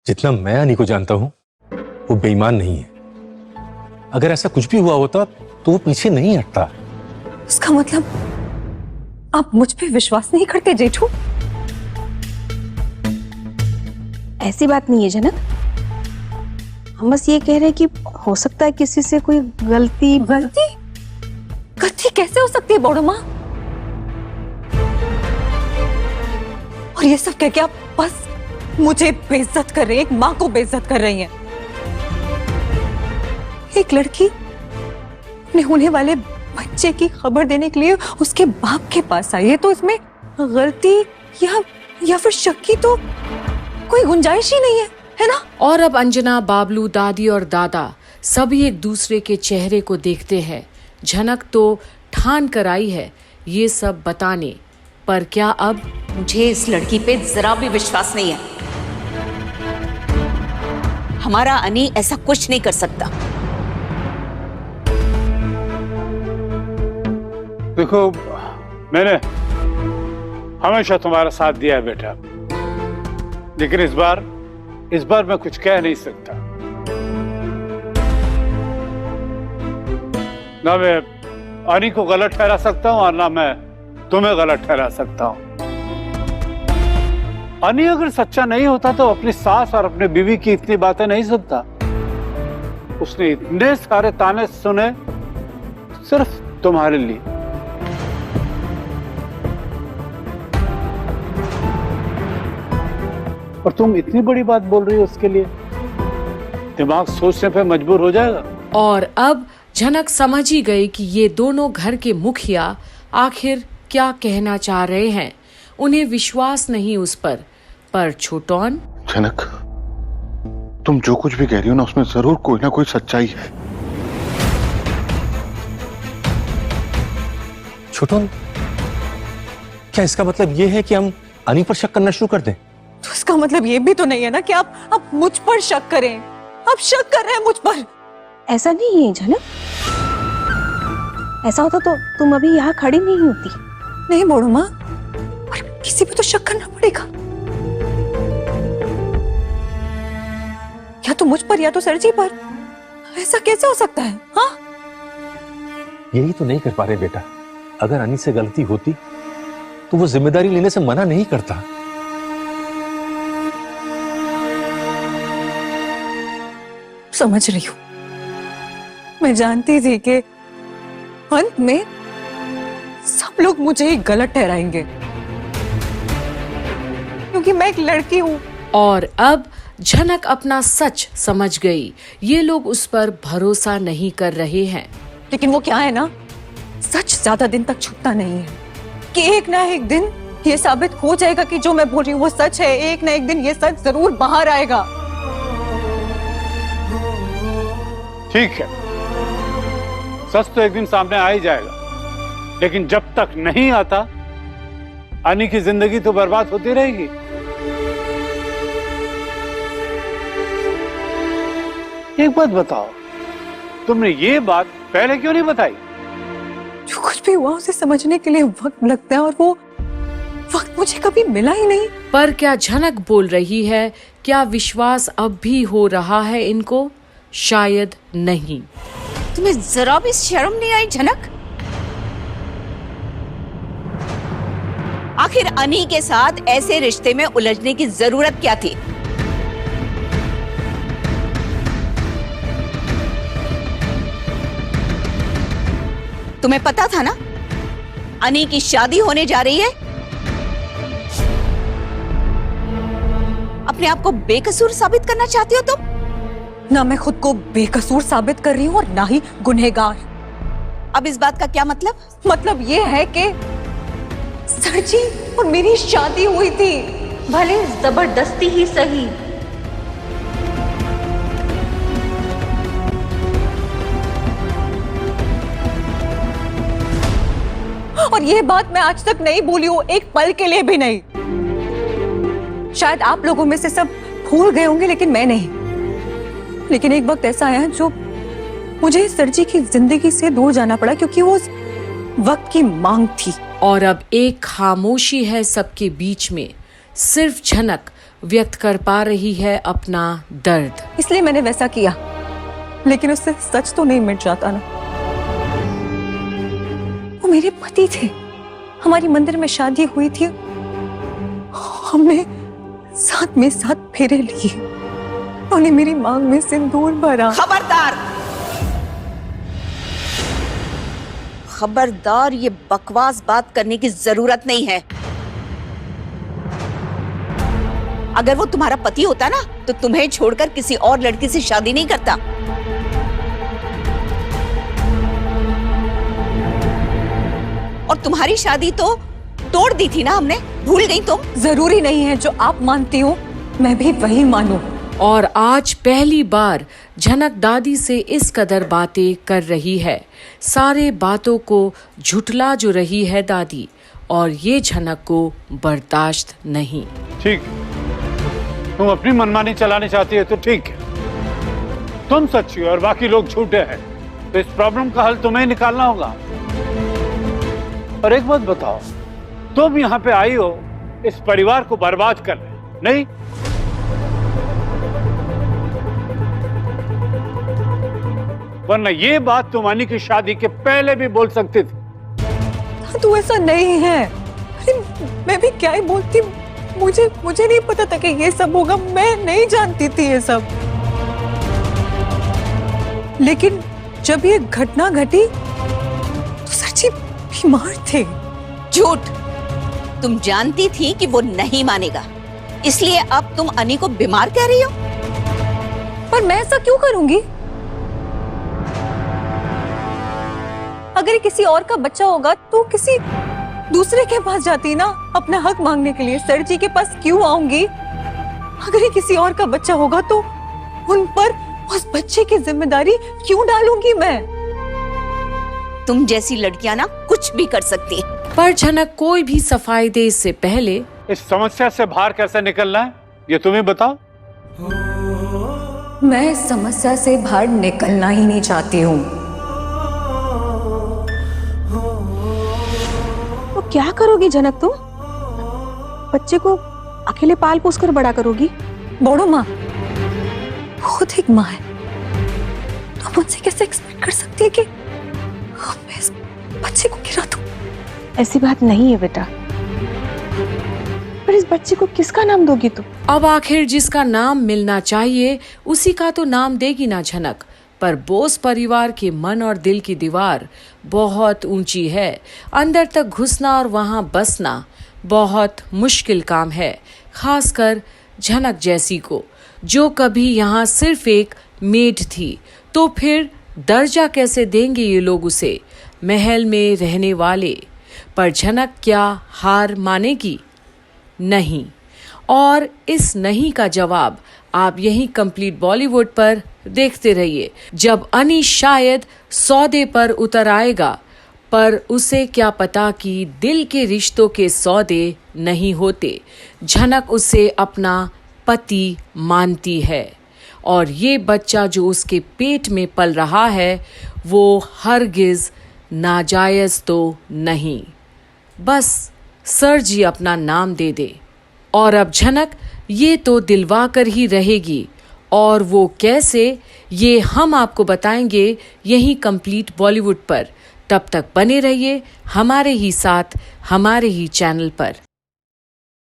जितना मैं अनी को जानता हूं वो बेईमान नहीं है। अगर ऐसा कुछ भी हुआ होता तो वो पीछे नहीं हटता। उसका मतलब आप मुझ पे विश्वास नहीं करते जेठू? ऐसी बात नहीं है जनक, हम बस ये कह रहे हैं कि हो सकता है किसी से कोई गलती। गलती? गलती कैसे हो सकती है बड़ो माँ? और ये सब कह के आप बस मुझे बेइज्जत कर रही हैं, एक माँ को बेइज्जत कर रही हैं। एक लड़की अपने होने वाले बच्चे की खबर देने के लिए उसके बाप के पास आई है, तो इसमें गलती या फिर शक की तो कोई गुंजाइश ही नहीं है ना? और अब अंजना, बाबलू, दादी और दादा सभी एक दूसरे के चेहरे को देखते हैं। झनक तो ठान कर आई है ये सब बताने, पर क्या अब? मुझे इस लड़की पे जरा भी विश्वास नहीं है। हमारा अनी ऐसा कुछ नहीं कर सकता। देखो, मैंने हमेशा तुम्हारा साथ दिया है बेटा, लेकिन इस बार मैं कुछ कह नहीं सकता। ना मैं अनी को गलत ठहरा सकता हूं और ना मैं तुम्हें गलत ठहरा सकता हूं। अनी अगर सच्चा नहीं होता तो अपनी सास और अपने बीवी की इतनी बातें नहीं सुनता। उसने इतने सारे ताने सुने सिर्फ तुम्हारे लिए। और तुम इतनी बड़ी बात बोल रही हो उसके लिए? दिमाग सोचने पे मजबूर हो जाएगा। और अब झनक समझ ही गई कि ये दोनों घर के मुखिया आखिर क्या कहना चाह रहे हैं। उन्हें विश्वास नहीं उस पर छोटौन। झनक, तुम जो कुछ भी कह रही हो ना, उसमें जरूर कोई ना कोई सच्चाई है। छोटन, क्या इसका मतलब ये है कि हम अनी पर शक करना शुरू कर दें? तो इसका मतलब ये भी तो नहीं है ना कि आप मुझ पर शक करें। आप शक कर रहे हैं मुझ पर। ऐसा नहीं है झनक, ऐसा होता तो तुम अभी यहाँ खड़ी नहीं होती। नहीं बड़ो माँ, पर किसी पे तो शक करना पड़ेगा, या तो मुझ पर या तो सरजी पर। ऐसा कैसे हो सकता है? हाँ, यही तो नहीं कर पा रहे बेटा। अगर अनी से गलती होती तो वो जिम्मेदारी लेने से मना नहीं करता। समझ रही हूँ, मैं जानती थी कि अंत में सब लोग मुझे ही गलत ठहराएंगे, क्योंकि मैं एक लड़की हूँ। और अब झनक अपना सच समझ गई। ये लोग उस पर भरोसा नहीं कर रहे हैं। लेकिन वो क्या है ना, सच ज्यादा दिन तक छुपता नहीं है, कि एक ना एक दिन ये साबित हो जाएगा कि जो मैं बोल रही हूँ वो सच है। एक ना एक दिन ये सच जरूर बाहर आएगा। ठीक है, सच तो एक दिन सामने आ ही जाएगा, लेकिन जब तक नहीं आता अनी की जिंदगी तो बर्बाद होती रहेगी। एक बात बताओ, तुमने ये बात पहले क्यों नहीं बताई? जो कुछ भी हुआ उसे समझने के लिए वक्त लगता है, और वो वक्त मुझे कभी मिला ही नहीं। पर क्या झनक बोल रही है? क्या विश्वास अब भी हो रहा है इनको? शायद नहीं। तुम्हें जरा भी शर्म नहीं आई झनक? आखिर अनी के साथ ऐसे रिश्ते में उलझने की जरूरत क्या थी? तुम्हें पता था ना अनी की शादी होने जा रही है। अपने आप को बेकसूर साबित करना चाहती हो तुम? ना मैं खुद को बेकसूर साबित कर रही हूँ और ना ही गुनहगार। अब इस बात का क्या मतलब? मतलब ये है कि सरजी और मेरी शादी हुई थी, भले जबरदस्ती ही सही। और ये बात मैं आज तक नहीं भूली हूँ, एक पल के लिए भी नहीं। शायद आप लोगों में से सब भूल गए होंगे, लेकिन मैं नहीं। लेकिन एक वक्त ऐसा आया जो मुझे सरजी की जिंदगी से दूर जाना पड़ा, क्योंकि वो उस वक्त की मांग थी। और अब एक खामोशी है सबके बीच में। सिर्फ झनक व्यक्त कर पा रही है अपना दर्द। इसलिए मैंने वैसा किया, लेकिन उससे सच तो नहीं मिट जाता ना। वो मेरे पति थे, हमारी मंदिर में शादी हुई थी, हमने साथ में साथ फेरे लिए, उन्होंने मेरी मांग में सिंदूर भरा। खबरदार, खबरदार, ये बकवास बात करने की जरूरत नहीं है। अगर वो तुम्हारा पति होता ना तो तुम्हें छोड़कर किसी और लड़की से शादी नहीं करता। और तुम्हारी शादी तो तोड़ दी थी ना हमने, भूल गई तुम? जरूरी नहीं है जो आप मानती हो मैं भी वही मानूं। और आज पहली बार झनक दादी से इस कदर बातें कर रही है। सारे बातों को झुठला जो रही है दादी, और ये झनक को बर्दाश्त नहीं। ठीक, तुम अपनी मनमानी चलानी चाहती है तो ठीक है, तुम सच्ची हो और बाकी लोग झूठे हैं, तो इस प्रॉब्लम का हल तुम्हें निकालना होगा। और एक बात बताओ, तुम यहाँ पे आई हो इस परिवार को बर्बाद करने, नहीं? वरना ये बात तुम अनी की शादी के पहले भी बोल सकती थी। तो ऐसा नहीं है। अरे मैं भी क्या ही बोलती, मुझे नहीं पता था कि ये सब होगा, मैं नहीं जानती थी ये सब। लेकिन जब ये घटना घटी तो सच्ची बीमार थे। झूठ, तुम जानती थी कि वो नहीं मानेगा, इसलिए अब तुम अनी को बीमार कह रही हो। पर मैं ऐसा क्यों करूंगी? अगर किसी और का बच्चा होगा तो किसी दूसरे के पास जाती ना अपना हक मांगने के लिए, सर जी के पास क्यों आऊंगी? अगर ये किसी और का बच्चा होगा तो उन पर उस बच्चे की जिम्मेदारी क्यों डालूंगी मैं? तुम जैसी लड़कियां ना कुछ भी कर सकती है। पर झनक कोई भी सफाई दे इससे पहले इस समस्या से बाहर कैसे निकलना है ये तुम्हें बताओ। मैं इस समस्या से बाहर निकलना ही नहीं चाहती हूँ। तो क्या करोगी झनक तुम? बच्चे को अकेले पाल पोस कर बड़ा करोगी? बड़ो माँ खुद एक माँ है, तो मुझसे कैसे एक्सपेक्ट कर सकती है कि मैं इस बच्चे को गिरा दूं? ऐसी बात नहीं है बेटा। पर इस बच्चे को किसका नाम दोगी तुम? अब आखिर जिसका नाम मिलना चाहिए उसी का तो नाम देगी ना झनक। पर बोस परिवार के मन और दिल की दीवार बहुत ऊंची है। अंदर तक घुसना और वहां बसना बहुत मुश्किल काम है, खासकर झनक जैसी को, जो कभी यहाँ सिर्फ एक मेड थी। तो फिर दर्जा कैसे देंगे ये लोग उसे, महल में रहने वाले? पर झनक क्या हार मानेगी? नहीं। और इस नहीं का जवाब आप यहीं कंप्लीट बॉलीवुड पर देखते रहिए, जब अनी शायद सौदे पर उतर आएगा। पर उसे क्या पता कि दिल के रिश्तों के सौदे नहीं होते। झनक उसे अपना पति मानती है, और ये बच्चा जो उसके पेट में पल रहा है वो हरगिज नाजायज तो नहीं। बस सर जी अपना नाम दे दे। और अब झनक ये तो दिलवा कर ही रहेगी, और वो कैसे, ये हम आपको बताएंगे यही कंप्लीट बॉलीवुड पर। तब तक बने रहिए हमारे ही साथ, हमारे ही चैनल पर।